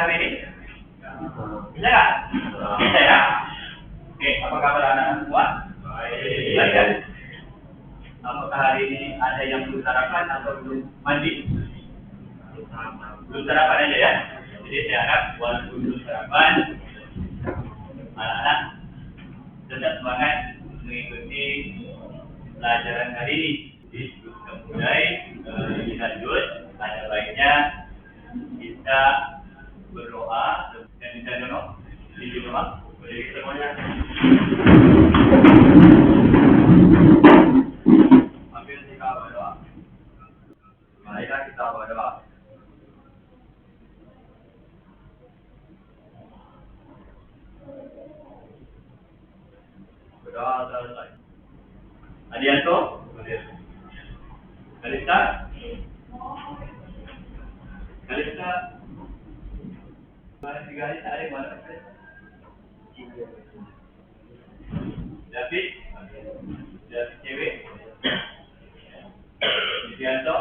hari ini? Bisa nggak? Bisa ya? Oke, apa kabar anak-anak semua? Baik ya? Apakah hari ini ada yang belum sarapan atau belum mandi? Belum sarapan aja ya? Jadi saya harap walaupun belum sarapan, anak-anak tetap semangat mengikuti pelajaran hari ini. Jadi sebelum kita mulai lebih lanjut, ada baiknya kita berdoa dan kita doa di rumah. Boleh kita semuanya. Ambil kita berdoa. Marilah kita berdoa. Berdoa selesai. Adianto, Kalista, mana 3 hari ada yang mana? David cewek, Adianto,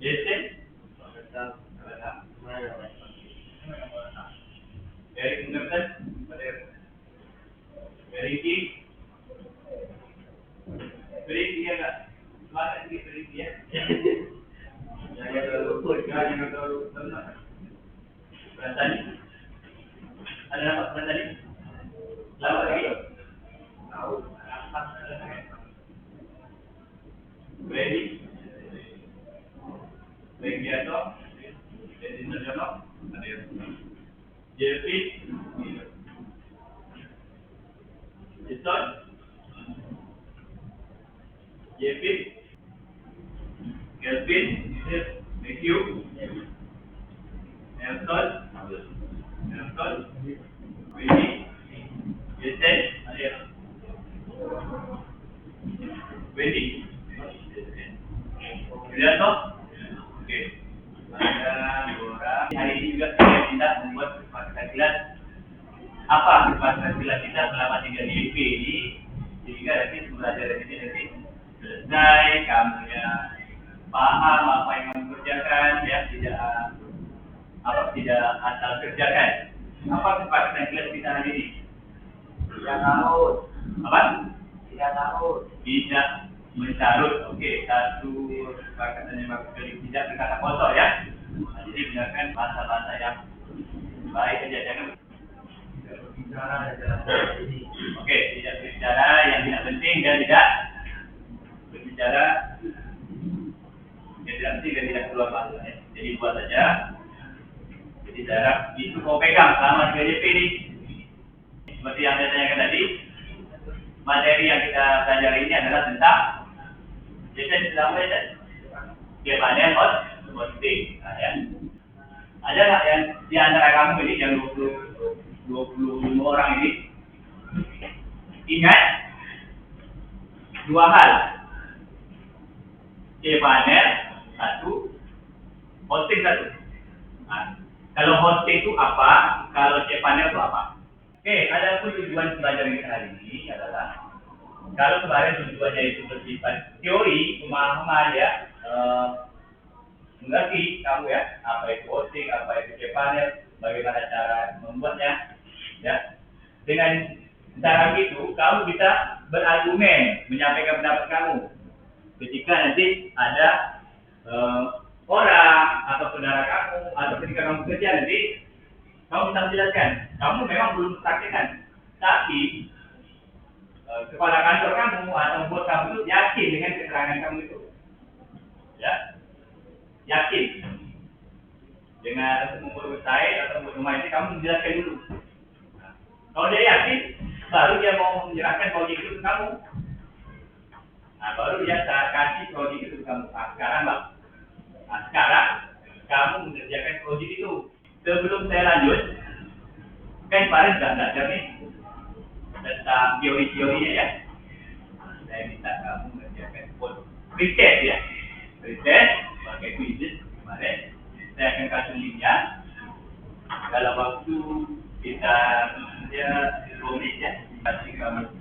Jason, Eric Newton, Ricky ya nggak? Semangat sih Ricky ya. Jangan terlalu tenang. Berantani? Ada nampak berantani? Lama lagi? Tahu. Ready? Regiato? Jadi Sarjono? Ada. Jeffy? Jason? Jeffy? Kelvin? Matthew? Nelson? Winnie? Jason? Ada. Wendy? Juliano? Oke. Ada 2 orang. Hari ini juga kita membuat kesepakatan kelas. Apa kesepakatan kelas kita selama 3 DP ini? Sehingga nanti pembelajaran ini nanti selesai, kamu ya paham apa yang kamu kerjakan, ya tidak asal kerjakan. Apa kesepakatan kelas kita hari ini? Tidak tahu. Apa? Tidak tahu. Tidak mencarut. Oke, satu kesepakatan yang bagus sekali. Tidak berkata kotor ya. Nah, jadi gunakan bahasa-bahasa yang baik saja, jangan berbicara ini. Oke, tidak berbicara yang tidak penting dan tidak berbicara yang tidak penting dan tidak keluar bahasanya. Jadi buat saja. Jadi jarak itu kau pegang selama 3 DP ini. Seperti yang saya tanyakan tadi, materi yang kita pelajari ini adalah tentang desain selama desain. Bagaimana hosting, ya. Ada nggak yang di antara kamu ini yang 25 orang ini ingat 2 hal, cPanel 1, hosting 1. Nah, kalau hosting itu apa? Kalau cPanel itu apa? Oke, ada pun tujuan pelajaran kita hari ini adalah kalau kemarin tujuannya itu bersifat teori, pemahaman ya, mengerti kamu ya, apa itu hosting, apa itu cPanel, bagaimana cara membuatnya, ya. Dengan cara itu, kamu bisa berargumen, menyampaikan pendapat kamu. Ketika nanti ada orang atau saudara kamu, atau ketika kamu kerja nanti, kamu bisa menjelaskan, kamu memang belum praktekkan, tapi kepala kantor kamu atau bos kamu itu yakin dengan keterangan kamu itu, ya, yakin dengan membuat website atau membuat rumah ini kamu menjelaskan dulu. Nah, kalau dia yakin, baru dia mau menyerahkan proyek itu ke kamu. Nah, baru dia kasih proyek itu ke kamu. Nah, sekarang bang, sekarang kamu mengerjakan proyek itu. Sebelum saya lanjut, kan kemarin sudah belajar nih tentang teori-teorinya ya. Saya minta kamu mengerjakan riset ya. Riset pakai quizzes kemarin. Saya akan kasih linknya dalam waktu kita 10 menit ya. Kasih kamu.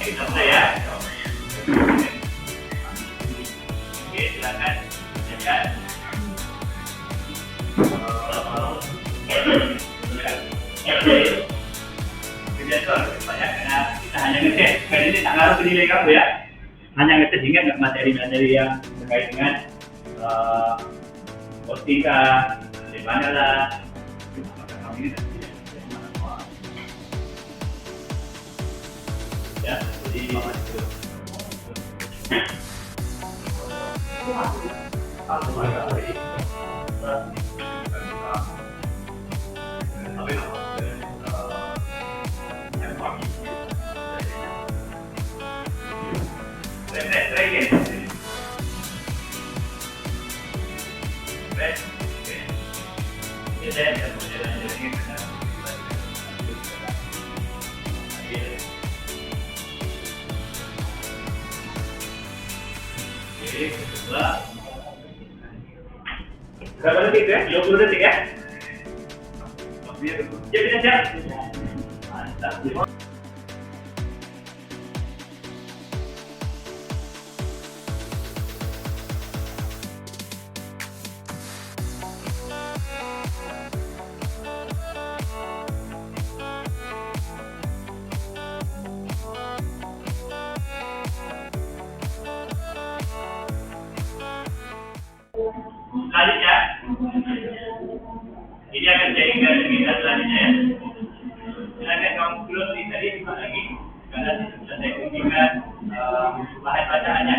Kita mulai ya. Oke, silakan. Silakan. Kebiasaan banyak karena kita hanya ngetes. Kali ini tak ngaruh ke nilai kamu ya. Hanya ngetes, ingat nggak materi-materi yang terkait dengan postika, dari mana lah. Apakah kamu ini ya, jadi berapa detik ya? 20 detik ya? Jadi aja. Mantap. Selanjutnya, ini akan jadi kita selanjutnya ya. Silakan kamu close di tadi lagi, karena sudah saya kunjungkan bahan bacaannya.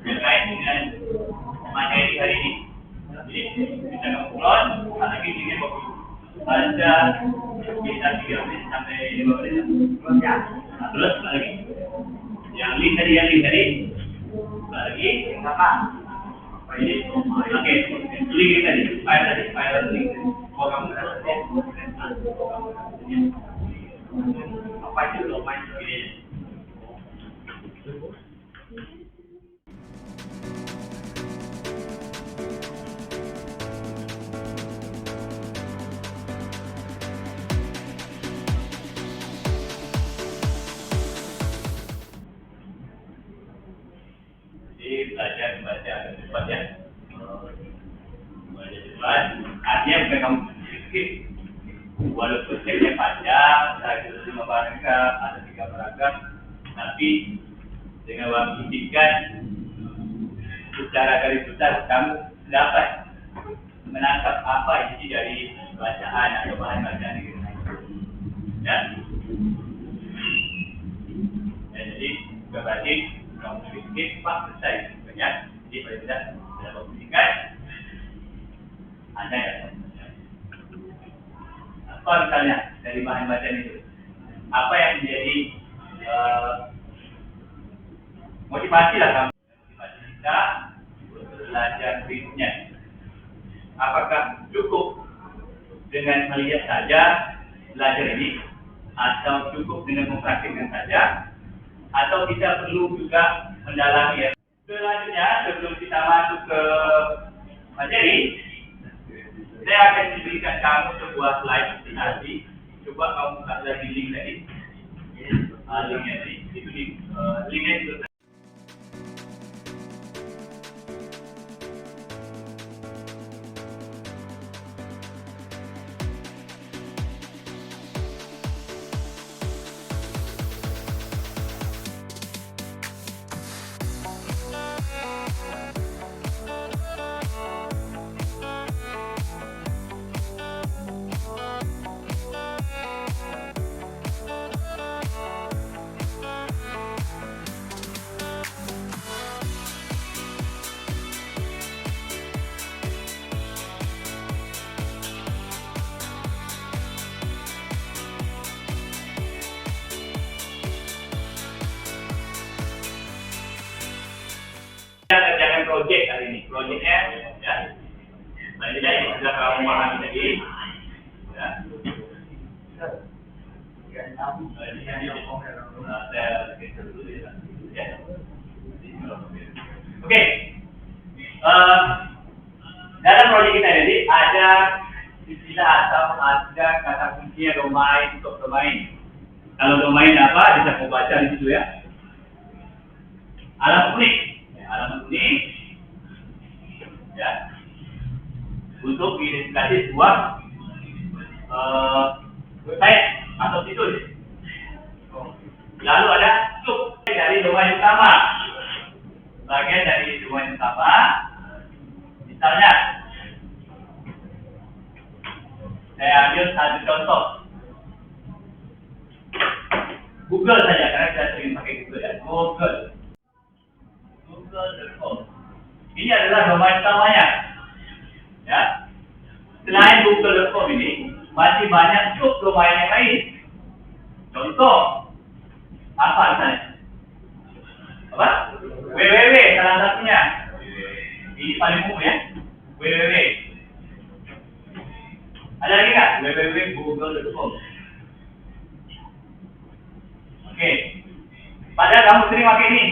Terkait dengan materi hari ini. Jadi kita akan close, lagi ini baca kita 3 menit sampai 5 menit. Terus lagi yang link tadi lagi apa ini oke link tadi file link kamu apa itu domain ini. Belajar membaca cepat ya. Belajar cepat, artinya bukan kamu sedikit. Walaupun teksnya panjang, ada 5 paragraf, ada 3 paragraf, tapi dengan waktu singkat, secara garis besar kamu dapat menangkap apa isi dari bacaan atau bahan bacaan itu. Ya. Jadi berarti kamu sedikit pak selesai banyak, jadi pada tidak dalam waktu singkat Anda ya apa misalnya dari bahan bacaan itu, apa yang menjadi motivasi lah kamu, motivasi kita belajar berikutnya. Apakah cukup dengan melihat saja belajar ini, atau cukup dengan mempraktikkan saja, atau kita perlu juga mendalami ya. Selanjutnya, sebelum kita masuk ke materi, saya akan memberikan kamu sebuah slide presentasi. Coba kamu buka lagi link tadi. Linknya tadi, itu linknya itu. Kita kerjakan project kali ini, projectnya ya. Selanjutnya ini sudah kamu pahami tadi ya. Saya dulu ya. Oke. Dalam proyek kita ini ada istilah atau ada kata kuncinya domain untuk domain. Kalau domain apa bisa kau baca di situ ya. Alamat unik, alamat unik, ya. Untuk identifikasi sebuah website atau situs. Lalu ada sub dari domain utama. Bagian dari domain utama, misalnya, saya ambil satu contoh. Google saja, karena saya sering pakai Google ya. Google.com. Ini adalah domain utamanya. Ya. Selain Google.com ini, masih banyak sub domain yang lain. Contoh, apa misalnya? Apa? www salah satunya. Ini paling umum ya. www. Ada lagi nggak? www.google.com. Oke. Padahal kamu sering pakai ini.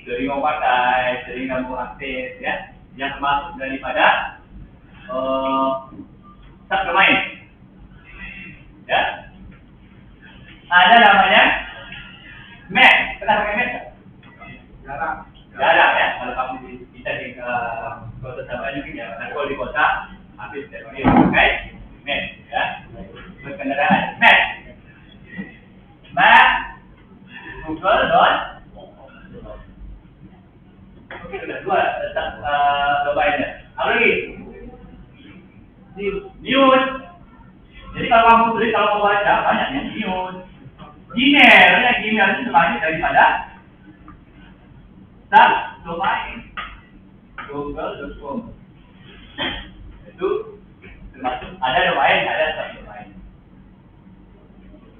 Sering mau pakai, sering kamu akses ya. Yang termasuk daripada subdomain. Ya. Ada namanya map. Pernah pakai map? Jarang ya. Kalau kamu bisa di kota sama mungkin ya. Kalau di kota, habis dari pakai map ya. Berkendaraan map. Map Google.com. Oke, sudah dua domainnya. Apa lagi? News. Jadi kalau kamu tulis, kalau kamu baca banyaknya news. Gmail itu semuanya daripada subdomain google.com. Itu termasuk ada domain, ada subdomain.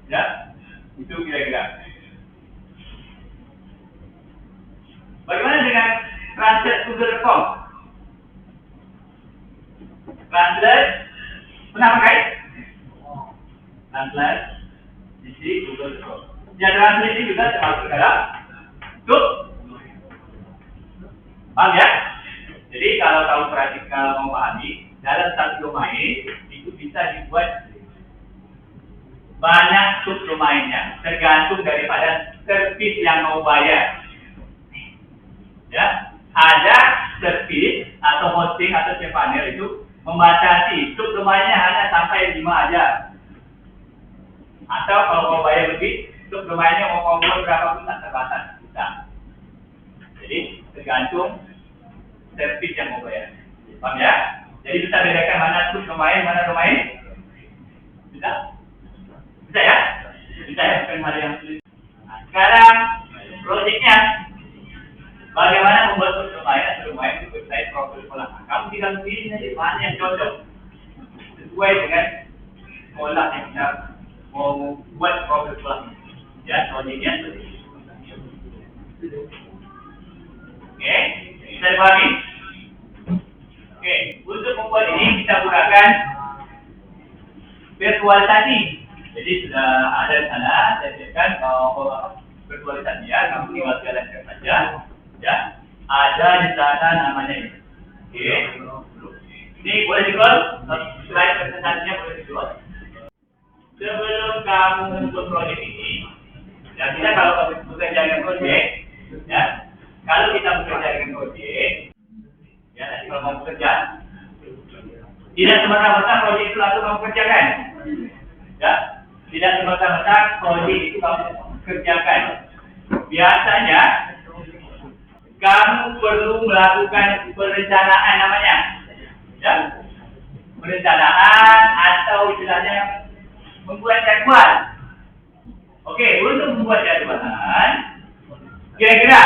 Ya, itu kira-kira. Bagaimana dengan translate google.com? Translate pernah pakai? Translate di google.com. Ya, translate ini juga termasuk dalam sub. Paham ya? Jadi kalau kamu perhatikan mau pahami, dalam satu domain itu bisa dibuat banyak subdomainnya, tergantung daripada servis yang mau bayar. Ya, ada servis atau hosting atau cPanel itu membatasi subdomainnya hanya sampai 5 aja. Atau kalau mau bayar lebih, subdomainnya mau buat berapa pun tak terbatas. Bisa. Jadi tergantung servis yang mau bayar. Paham ya? Jadi bisa bedakan mana subdomain, mana domain? Bisa? Bisa ya? Bisa ya, bukan hal yang sulit. Nah, sekarang proyeknya bagaimana membuat subdomain atau domain di website profil sekolah. Kamu tinggal pilih saja mana yang cocok sesuai dengan sekolah yang kita mau buat profil sekolah. Ya, proyeknya seperti itu. Oke, bisa dipahami. Oke, untuk membuat ini kita gunakan virtualisasi. Jadi sudah ada di sana, saya siapkan virtualisasi ya, kamu tinggal jalankan saja. Ya, ada di sana namanya ini. Oke, ini boleh di-close, slide presentasinya boleh di-close. Sebelum kamu membuat proyek ini, ya kita kalau kamu bekerja dengan proyek, ya, kalau kita bekerja dengan proyek, ya nanti kalau kamu bekerja, tidak semata-mata proyek itu lalu kamu kerjakan, ya, tidak semata-mata proyek itu kamu kerjakan. Biasanya kamu perlu melakukan perencanaan namanya, ya, perencanaan atau istilahnya membuat jadwal. Oke, untuk membuat jadwalan, kira-kira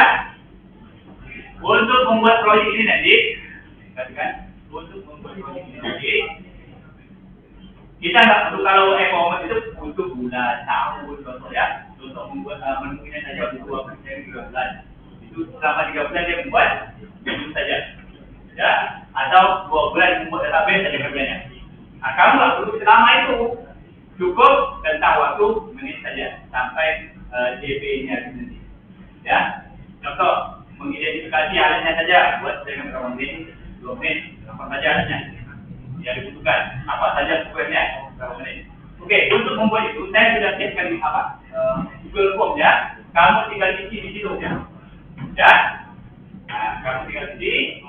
untuk membuat proyek ini nanti, katakan, untuk membuat proyek ini nanti, kita nggak perlu kalau e-commerce itu butuh bulan, tahun, contoh ya, untuk membuat mungkin saja butuh 2 bulan. Selama 3 bulan dia membuat itu saja, ya, atau 2 bulan membuat database saja kerjanya. Nah, kamu nggak perlu selama itu, cukup tentang waktu menit saja sampai JP-nya nanti, ya. Contoh, mengidentifikasi alatnya saja, buat dengan berapa menit, 2 menit, apa saja alatnya yang dibutuhkan, apa saja sebenarnya berapa menit. Oke, untuk membuat itu saya sudah siapkan Google Form ya. Kamu tinggal isi di situ ya. Ya. Nah, kamu tinggal isi.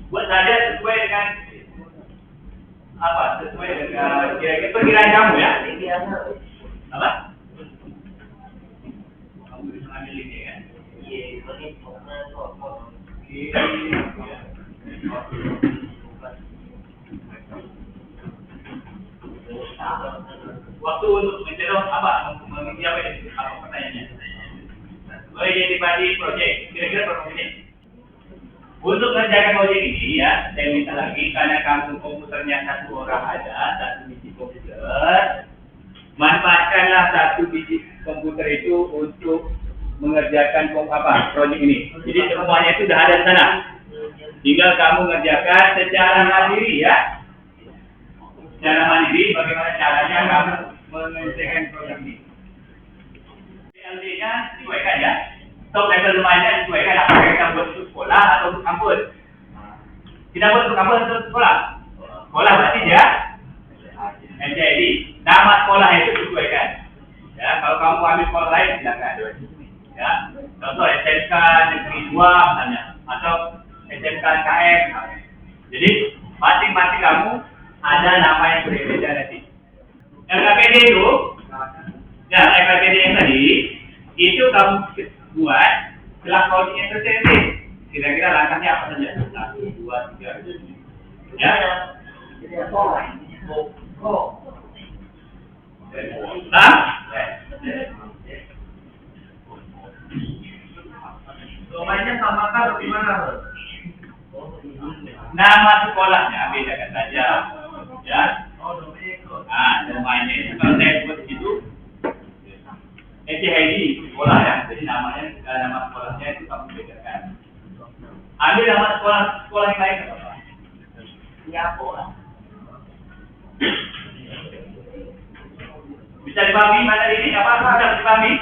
Buat saja sesuai dengan apa? Sesuai dengan kira-kira perkiraan kamu ya. Apa? Kamu bisa ambil ini ya. Waktu untuk mencerah apa? Mengisi apa ini? Apa pertanyaannya? Identifikasi proyek. Kira-kira berapa menit? Untuk mengerjakan proyek ini ya, saya minta lagi karena kamu komputernya satu orang ada, satu biji komputer, manfaatkanlah satu biji komputer itu untuk mengerjakan proyek ini. Jadi semuanya itu sudah ada di sana. Tinggal kamu mengerjakan secara mandiri ya. Secara mandiri, bagaimana caranya kamu menyelesaikan proyek ini. PLD-nya sesuaikan ya. Top level rumahnya sesuaikan apakah kita buat untuk sekolah atau untuk kampus. Kita buat untuk kampus atau untuk sekolah. Sekolah berarti ya NCID. Nama sekolah itu sesuaikan. Ya, kalau kamu ambil sekolah lain silakan. Ya, contoh SMK Negeri 2 misalnya atau SMK KM. Jadi masing-masing kamu ada nama yang berbeda nanti. LKPD itu, ya LKPD yang tadi itu kamu buat setelah proyeknya selesai. Kira-kira langkahnya apa saja? 1, 2, 3. Ya. Nah, domainnya sama kah atau gimana? Nama sekolahnya bedakan saja. Ya. Nah, domainnya itu kalau saya buat di situ NCID sekolah ya, jadi namanya nama sekolahnya itu kamu bedakan. Ambil nama sekolah yang lain apa? Siapa? Bisa dipahami mana ini? Apa bisa dipahami?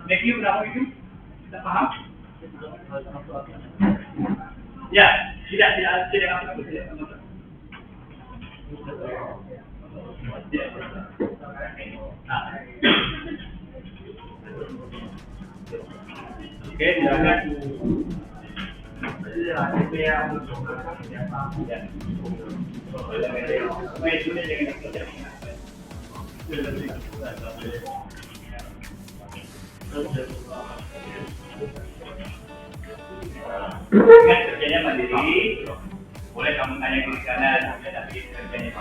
Review nama itu? Bisa paham? Ya, tidak. Oke, silakan. Ingat kerjanya mandiri. Boleh kamu tanya di sana, tapi kerjanya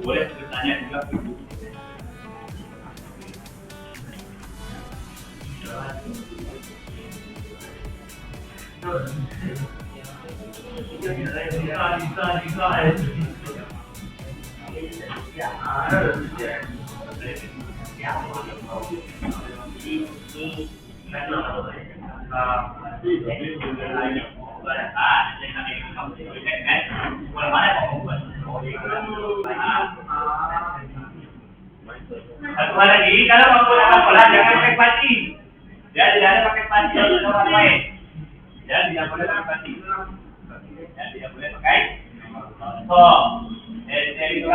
boleh bertanya juga. Satu hal lagi, kalau mau pulang sekolah jangan pakai panci. Ya, tidak ada pakai panci untuk orang lain. Ya, tidak boleh pakai panci. Ya, tidak boleh pakai. Contoh, SMK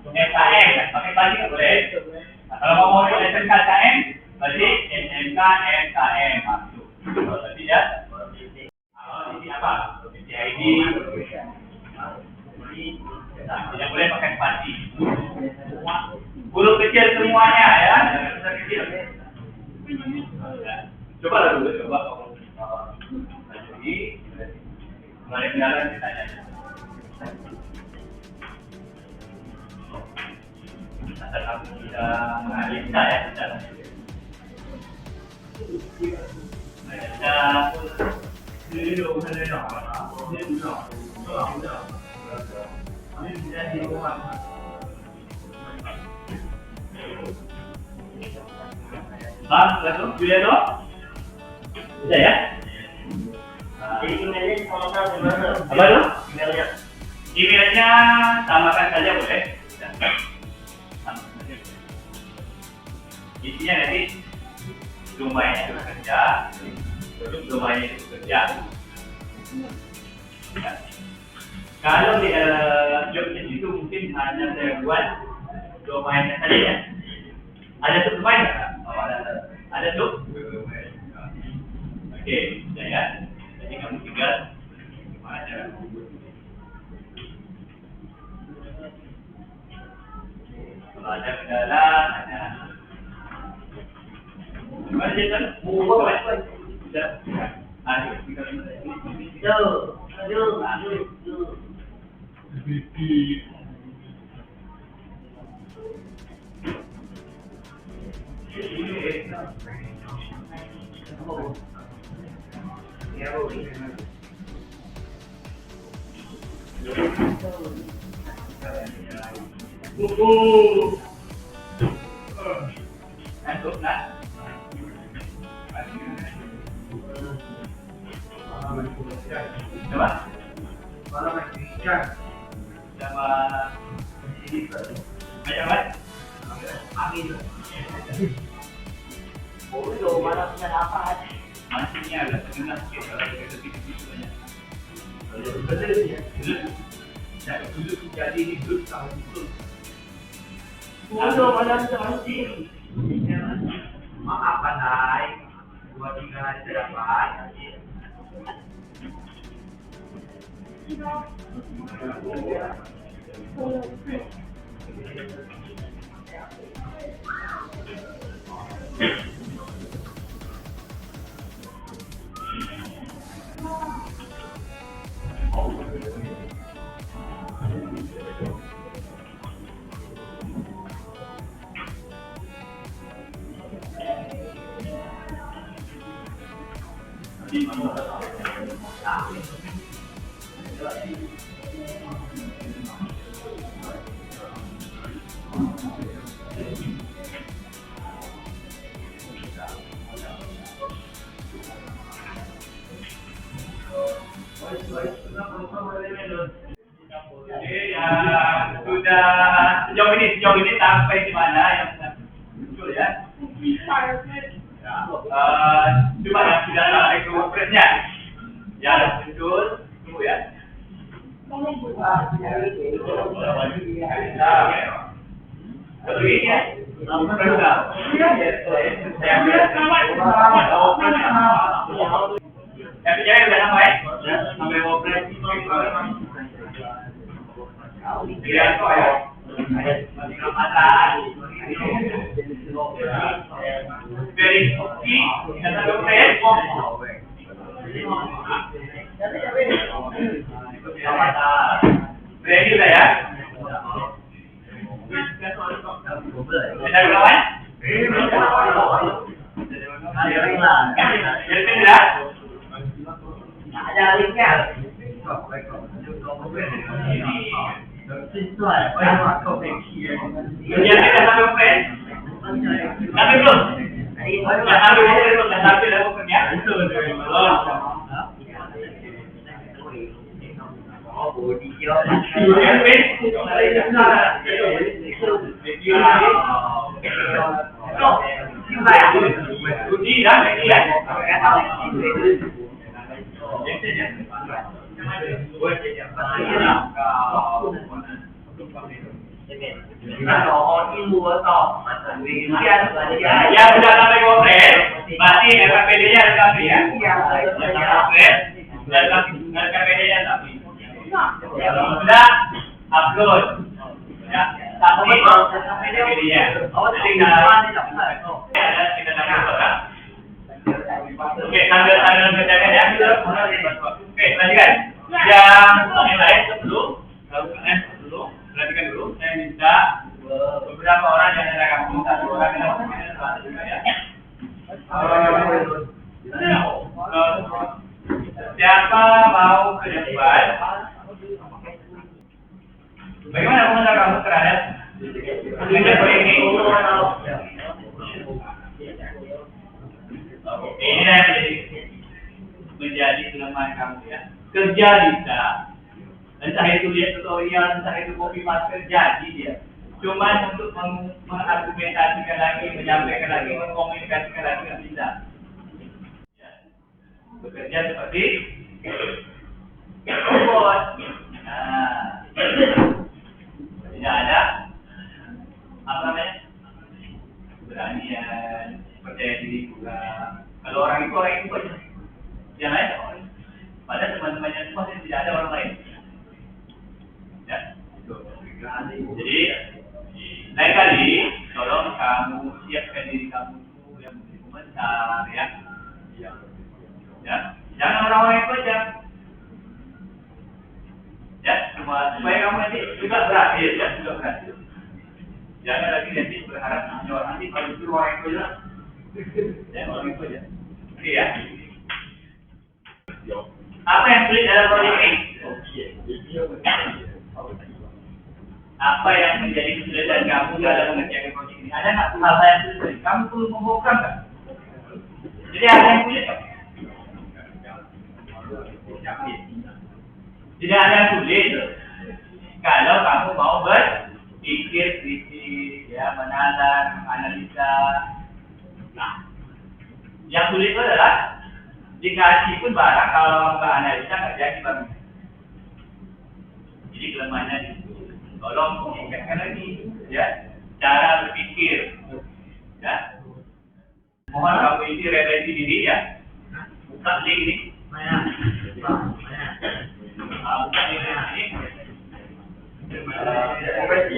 SKM, pakai panci nggak boleh. Nah, kalau mau SMK SKM, berarti SMK SKM masuk. Berarti ya. Kalau ini apa? ID. Tidak boleh pakai panci. Huruf kecil semuanya ya, jangan besar kecil. Coba lah dulu, coba jadi mulai jalan ditanya. Setelah kita menganalisa ya, kita Bang, betul? Julia tuh? Bisa ya? Jadi emailnya sama gimana? Apa tuh? Emailnya. Emailnya samakan saja boleh. Samakan saja. Isinya nanti domainnya itu bekerja, domainnya itu bekerja. Ya. Kalau di jobnya itu mungkin hanya saya buat domainnya saja ya. Ada sub domain nggak? Oh, ada sub. Oke, sudah ya. Jadi kamu tinggal gimana cara kalau ada kendala, ada gimana sih kan? Sudah. Aduh, Ngantuk nak? Coba. Sama macam apa? Oh, mana punya apa? Masihnya agak setengah sikit kalau kita gitu banyak. Dulu jadi hidup tahun itu. Waduh, mana cantik. Maaf pandai, 2-3 hari terdapat. Oke, ya sudah sejauh ini sampai di mana yang muncul ya? Coba yang sudah sampai ke WordPress-nya, yang muncul, tunggu ya. Betul ini ya? Yang percaya sudah sampai? Sampai WordPress. Lihat kok ya. Very key, kata WordPress. Ready lah ya? Ada berapa? Jadi tidak? Ada linknya. Jadi kita sampai WordPress? Sampai belum? Sampai belum punya? Ya sudah sampai WordPress, berarti LKPD-nya lengkap ya. LKPD-nya tapi sudah upload ya, tapi LKPD-nya. Kita dapat. Oke, sambil kerjakan ya. Oke, lanjutkan. Yang lain sebelum perhatikan dulu, saya minta beberapa orang yang ada kamu, satu orang yang ada salah juga ya. Siapa mau ke depan? Bagaimana komentar kamu terhadap tujuan proyek ini? Ini yang menjadi kelemahan kamu ya. Kerja bisa, entah itu lihat tutorial, entah itu copy paste jadi dia. Cuman untuk mengargumentasikan lagi, menyampaikan lagi, mengkomunikasikan lagi nggak bisa. Ya. Bekerja seperti robot. Nah, tidak ada apa namanya keberanian, percaya diri juga. Kalau orang itu aja, yang lain orang. Pada teman-temannya semua tidak ada orang lain. Ya, itu. Jadi lain kali, tolong kamu siapkan diri kamu yang menjadi komentar, ya. Ya, jangan orang-orang itu aja. Ya, supaya kamu nanti juga berhasil, ya, juga berhasil. Jangan lagi nanti berharap nanti kalau itu orang itu aja, ya orang itu aja. Oke ya. Apa yang sulit dalam proyek ini? Apa yang menjadi kesulitan kamu dalam mengerjakan proyek ini? Ada nggak hal-hal yang sulit? Kamu perlu membuka nggak? Jadi ada yang sulit nggak? Tidak ada yang sulit kalau kamu mau berpikir kritis, ya, menalar, menganalisa. Nah, yang sulit itu adalah dikasih pun barang kalau nggak analisa nggak jadi bang. Jadi kelemahannya itu. Tolong ingatkan lagi, ya, cara berpikir, ya. Mohon kamu ini refleksi diri ya. Buka link ini. Buka link ini. Refleksi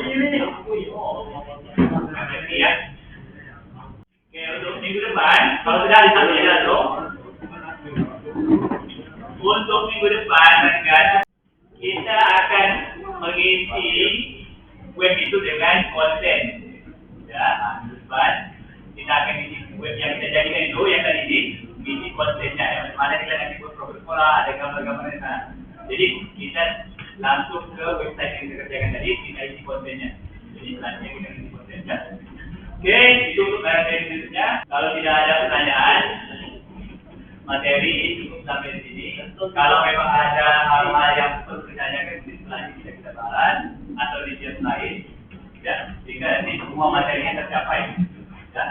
ya. Oke, untuk minggu depan, kalau sudah ada satu jadwal, untuk minggu depan, kan, kita akan mengisi web itu dengan konten. Ya, minggu depan kita akan isi web yang kita jadikan itu yang tadi isi kontennya. Yang mana kita nanti buat program sekolah, ada gambar-gambar di sana. Jadi kita langsung ke website yang kita kerjakan tadi, kita isi kontennya. Jadi selanjutnya kita isi kontennya. Oke, itu untuk materi berikutnya. Kalau tidak ada pertanyaan, materi cukup sampai di sini. Kalau memang ada hal-hal yang perlu ditanyakan di selanjutnya kita bahas atau di jam lain, ya, jika nanti semua materinya tercapai, ya,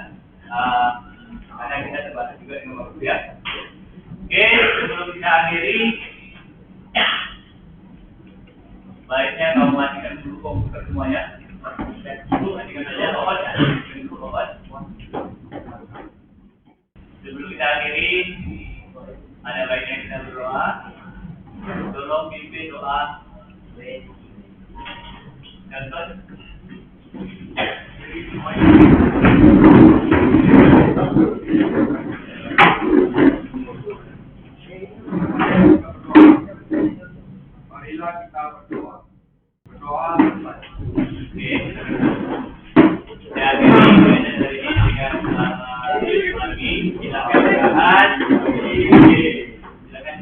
karena kita terbatas juga dengan waktu ya. Oke, sebelum kita akhiri, baiknya kamu matikan dulu komputer semuanya. Matikan saja obat ya. Sebelum kita akhiri, ada baiknya kita berdoa. Tolong pimpin doa. Marilah kita berdoa. Berdoa. Oke. Kita akhiri dari ini dengan lagi silakan berdoa. Silakan.